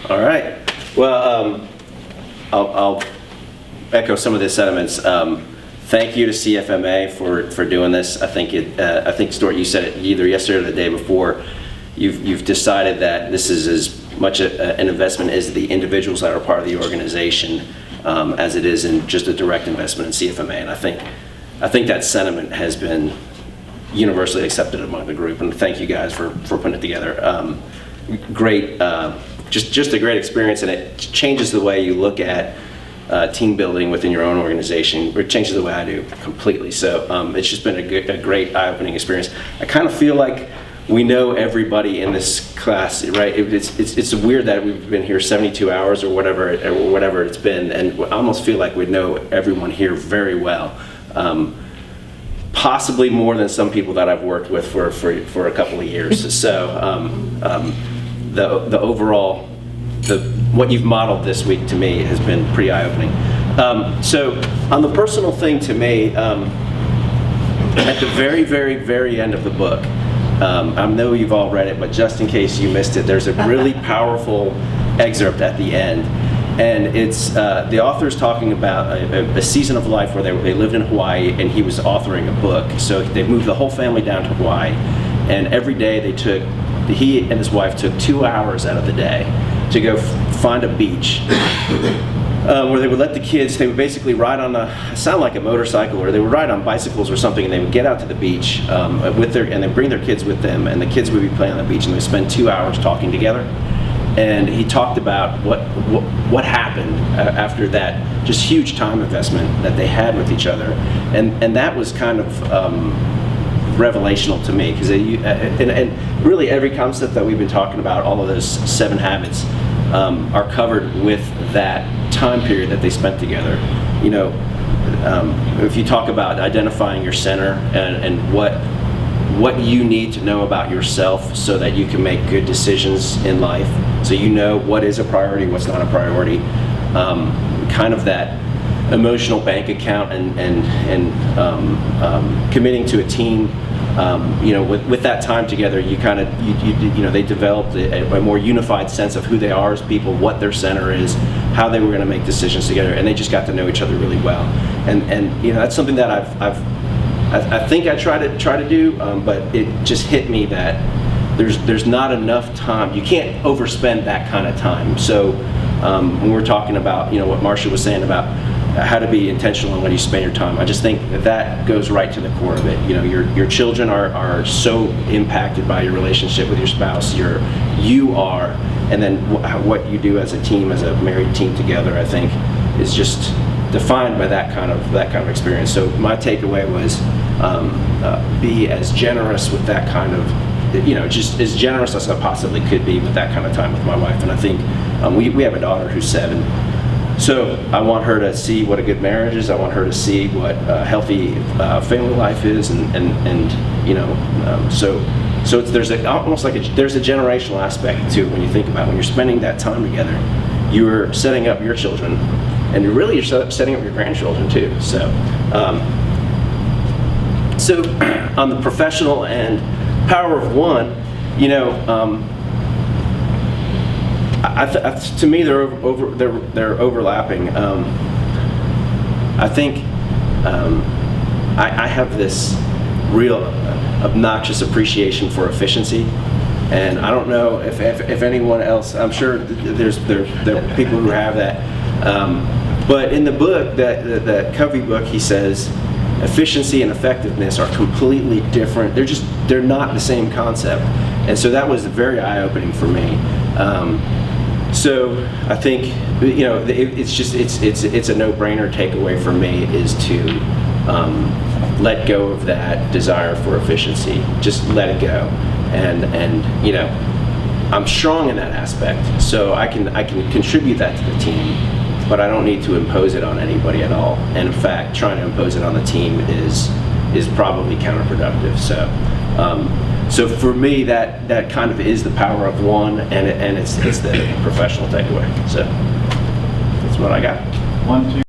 All right. Well, I'll echo some of the sentiments. Thank you to CFMA for doing this. I think Stuart, you said it either yesterday or the day before. You've decided that this is as much an investment as the individuals that are part of the organization as it is in just a direct investment in CFMA. And I think that sentiment has been universally accepted among the group. And thank you guys for putting it together. Great. Just a great experience, and it changes the way you look at team building within your own organization. It changes the way I do completely. So it's just been a great eye-opening experience. I kind of feel like we know everybody in this class, right? It's weird that we've been here 72 hours or whatever it's been, and I almost feel like we know everyone here very well. Possibly more than some people that I've worked with for a couple of years. So the overall, what you've modeled this week to me has been pretty eye-opening. So on the personal thing to me, at the very, very, very end of the book, I know you've all read it, but just in case you missed it, there's a really powerful excerpt at the end. And it's the author's talking about a season of life where they lived in Hawaii, and he was authoring a book. So they moved the whole family down to Hawaii, and every day he and his wife took 2 hours out of the day to go find a beach where they would let the kids, they would basically ride on sound like a motorcycle, or they would ride on bicycles or something, and they would get out to the beach and they bring their kids with them, and the kids would be playing on the beach, and they spend 2 hours talking together. And he talked about what happened after that just huge time investment that they had with each other, and that was kind of revelational to me, because and really every concept that we've been talking about, all of those 7 habits, are covered with that time period that they spent together. You know, if you talk about identifying your center and what you need to know about yourself so that you can make good decisions in life, so you know what is a priority, what's not a priority, kind of that emotional bank account and committing to a team. You know, with that time together, you kind of you know, they developed a more unified sense of who they are as people, what their center is, how they were going to make decisions together, and they just got to know each other really well. And you know, that's something that I think I try to do, but it just hit me that there's not enough time. You can't overspend that kind of time. So when we're talking about, you know, what Marcia was saying about how to be intentional in when you spend your time, I just think that goes right to the core of it. You know, your children are so impacted by your relationship with your spouse. You are, and then what you do as a team, as a married team together, I think is just defined by that kind of experience. So my takeaway was be as generous with that kind of, you know, just as generous as I possibly could be with that kind of time with my wife. And I think we have a daughter who's 7. So I want her to see what a good marriage is. I want her to see what healthy family life is, and you know, so there's almost like there's a generational aspect to it when you think about it. When you're spending that time together, you're setting up your children, and you're setting up your grandchildren too. So on the professional and power of one, you know, to me they're overlapping. I think I have this real obnoxious appreciation for efficiency, and I don't know if anyone else. I'm sure there are people who have that. But in the book, the Covey book, he says efficiency and effectiveness are completely different. They're not the same concept, and so that was very eye-opening for me. So I think, you know, it's a no-brainer takeaway for me is to let go of that desire for efficiency. Just let it go, and you know, I'm strong in that aspect, so I can contribute that to the team, but I don't need to impose it on anybody at all. And in fact, trying to impose it on the team is probably counterproductive. So for me, that kind of is the power of one, and it's the professional takeaway. So that's what I got. 1, 2.